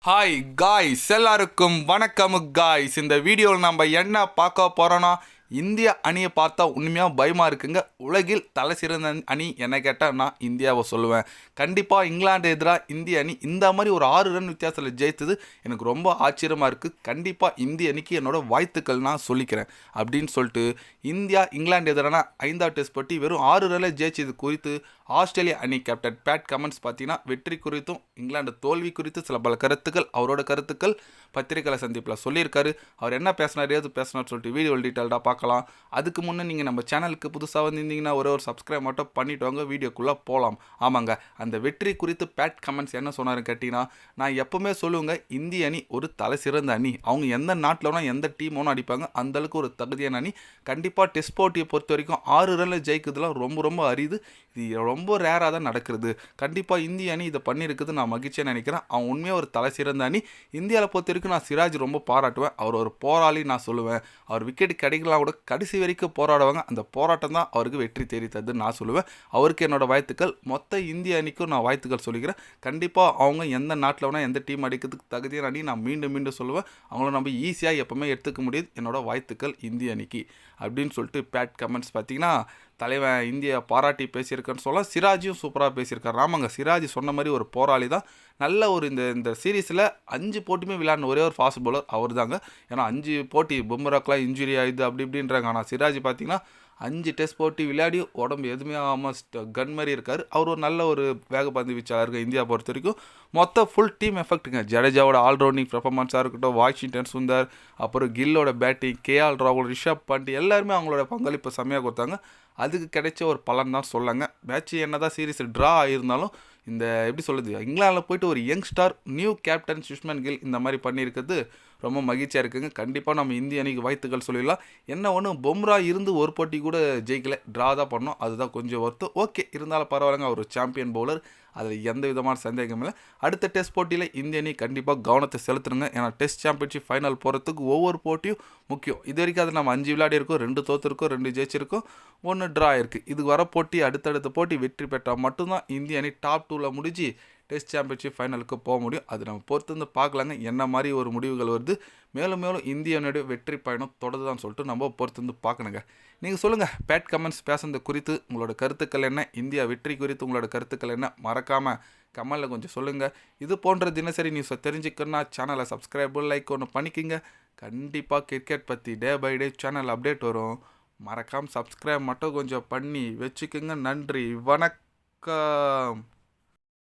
Hi guys, எல்லாருக்கும் வணக்கம் guys. இந்த வீடியோவில் நம்ம என்ன பார்க்க போகிறோன்னா, இந்திய அணியை பார்த்தா உண்மையாக பயமாக இருக்குங்க. உலகில் தலை சிறந்த அணி என்ன கேட்டால் நான் இந்தியாவை சொல்லுவேன். கண்டிப்பாக இங்கிலாந்து எதிராக இந்திய அணி இந்த மாதிரி ஒரு 6 ரன் வித்தியாசத்தில் ஜெயித்தது எனக்கு ரொம்ப ஆச்சரியமாக இருக்குது. கண்டிப்பாக இந்திய அணிக்கு என்னோட வாழ்த்துக்கள் நான் சொல்லிக்கிறேன் அப்படின்னு சொல்லிட்டு, இந்தியா இங்கிலாந்து எதிரான 5வது டெஸ்ட் போட்டி வெறும் 6 ரனில் ஜெயிச்சது குறித்து ஆஸ்திரேலியா அணி கேப்டன் பேட் கமின்ஸ் பார்த்தீங்கன்னா வெற்றி குறித்தும் இங்கிலாந்து தோல்வி குறித்து சில பல கருத்துக்கள், அவரோட கருத்துக்கள் பத்திரிகையாளர் சந்திப்பில் சொல்லியிருக்காரு. அவர் என்ன பேசினார், ஏது பேசினார் சொல்லிட்டு வீடியோ டீட்டெயில்டாக பார்க்கலாம். அதுக்கு முன்னே நீங்கள் நம்ம சேனலுக்கு புதுசாக வந்திருந்தீங்கன்னா ஒரு சப்ஸ்கிரைப் மட்டும் பண்ணிட்டு வாங்க, வீடியோக்குள்ளே போகலாம். ஆமாங்க, அந்த வெற்றி குறித்து பேட் கமெண்ட்ஸ் என்ன சொன்னாருன்னு கேட்டிங்கன்னா, நான் எப்போவுமே சொல்லுவேங்க, இந்திய அணி ஒரு தலை சிறந்த அணி. அவங்க எந்த நாட்டில் வேணால் எந்த டீம் வேணும் அடிப்பாங்க, அந்தளவுக்கு ஒரு தகுதியான அணி. கண்டிப்பாக டெஸ்ட் போட்டியை பொறுத்த வரைக்கும் 6 ரனில் ஜெயிக்கிறதுலாம் ரொம்ப ரொம்ப அரிது. இது ரொம்ப ரேராக தான் நடக்கிறது. கண்டிப்பாக இந்திய அணி இதை பண்ணியிருக்குது, நான் மகிழ்ச்சியாக நினைக்கிறேன். அவன் உண்மையாக ஒரு தலை சிறந்த அணி. இந்தியாவில் பொறுத்த வரைக்கும் நான் சிராஜ் ரொம்ப பாராட்டுவேன். அவர் ஒரு போராளி நான் சொல்லுவேன். அவர் விக்கெட் கிடைக்கலாம் கூட கடைசி வரைக்கும் போராடுவாங்க. அந்த போராட்டம் தான் அவருக்கு வெற்றி தேடித்தது நான் சொல்லுவேன். அவருக்கு என்னோடய வாழ்த்துக்கள். மொத்த இந்திய அணிக்கும் நான் வாழ்த்துக்கள் சொல்லிக்கிறேன். கண்டிப்பாக அவங்க எந்த நாட்டில் வேணால் எந்த டீம் அடிக்கிறதுக்கு தகுதியான அணி நான் மீண்டும் மீண்டும் சொல்லுவேன். அவங்கள நம்ம ஈஸியாக எப்போவுமே எடுத்துக்க முடியுது. என்னோட வாழ்த்துக்கள் இந்திய அணிக்கு அப்படின்னு சொல்லிட்டு பேட் கமெண்ட்ஸ் பார்த்தீங்கன்னா, தலைவன் இந்தியா பாராட்டி பேசியிருக்கான்னு சொல்லலாம். சிராஜும் சூப்பராக பேசியிருக்காரு. ஆமாங்க, சிராஜ் சொன்ன மாதிரி ஒரு போராளி தான். நல்ல ஒரு இந்த சீரீஸில் 5 போட்டியுமே விளையாடின ஒரே ஒரு ஃபாஸ்ட் பவுலர் அவர் தாங்க. ஏன்னா 5 போட்டி பும்ராக்கெலாம் இன்ஜுரி ஆகிடுது அப்படி இப்படின்றாங்க. ஆனால் சிராஜ் பார்த்தீங்கன்னா 5 டெஸ்ட் போட்டி விளையாடி உடம்பு எதுவுமே ஆமாம் கன் மாதிரி இருக்கார். அவர் ஒரு நல்ல ஒரு வேகப்பந்து வீச்சாளருக்கு இந்தியா பொறுத்த வரைக்கும். மொத்த ஃபுல் டீம் எஃபெக்ட்டுங்க. ஜடேஜாவோட ஆல்ரவுண்டிங் பெர்ஃபார்மன்ஸாக இருக்கட்டும், வாஷிங்டன் சுந்தர், அப்புறம் கில்லோட பேட்டிங், கேஎல் ராகுல், ரிஷப் பண்ட் எல்லாருமே அவங்களோட பங்களிப்பு செம்மையாக கொடுத்தாங்க. அதுக்கு கிடைச்ச ஒரு பலன் தான் சொல்லாங்க. மேட்ச் என்ன தான் சீரீஸ் ட்ரா ஆகியிருந்தாலும் இந்த எப்படி சொல்லுது, இங்கிலாந்தில் போய்ட்டு ஒரு Young Star new captain Shubman kill இந்த மாதிரி பண்ணியிருக்கிறது ரொம்ப மகிழ்ச்சியாக இருக்குங்க. கண்டிப்பாக நம்ம இந்திய அணிக்கு வாழ்த்துக்கள் சொல்லிடலாம். என்ன ஒன்று, பும்ரா இருந்து ஒரு போட்டி கூட ஜெயிக்கலை, ட்ரா தான் பண்ணோம். அதுதான் கொஞ்சம் வருத்தம். ஓகே, இருந்தாலும் பரவாயில்லைங்க, அவர் சாம்பியன் பவுலர், அதில் எந்த விதமான சந்தேகம் இல்லை. அடுத்த டெஸ்ட் போட்டியில் இந்திய அணி கண்டிப்பாக கவனத்தை செலுத்தணுங்க. ஏன்னா டெஸ்ட் சாம்பியன்ஷிப் ஃபைனல் போகிறதுக்கு ஒவ்வொரு போட்டியும் முக்கியம். இது வரைக்கும் அது நம்ம 5 விளையாடி இருக்கோம், 2 தோற்றுருக்கோம், 2 ஜெயிச்சிருக்கோம், 1 ட்ரா இருக்குது. இதுக்கு வர போட்டி அடுத்தடுத்த போட்டி வெற்றி பெற்றால் மட்டும்தான் இந்திய அணி டாப் 2ல் முடிஞ்சு டெஸ்ட் சாம்பியன்ஷிப் ஃபைனலுக்கு போக முடியும். அது நம்ம பொறுத்து வந்து பார்க்கலாங்க என்ன மாதிரி ஒரு முடிவுகள் வருது. மேலும் மேலும் இந்திய அணியுடைய வெற்றி பயணம் தொடருதான்னு சொல்லிட்டு நம்ம பொறுத்து வந்து பார்க்கணுங்க. நீங்கள் சொல்லுங்கள், பேட் கமெண்ட்ஸ் பேசுறது குறித்து உங்களோட கருத்துக்கள் என்ன, இந்தியா வெற்றி குறித்து உங்களோட கருத்துக்கள் என்ன, மறக்காமல் கமெண்டில் கொஞ்சம் சொல்லுங்கள். இது போன்ற தினசரி நியூஸை தெரிஞ்சுக்கணுன்னா சேனலை சப்ஸ்கிரைப் லைக் ஒன்று பண்ணிக்கிங்க. கண்டிப்பாக கிரிக்கெட் பற்றி day by day channel update வரும். மறக்காமல் சப்ஸ்கிரைப் மட்டும் கொஞ்சம் பண்ணி வச்சுக்கோங்க. நன்றி, வணக்கம்.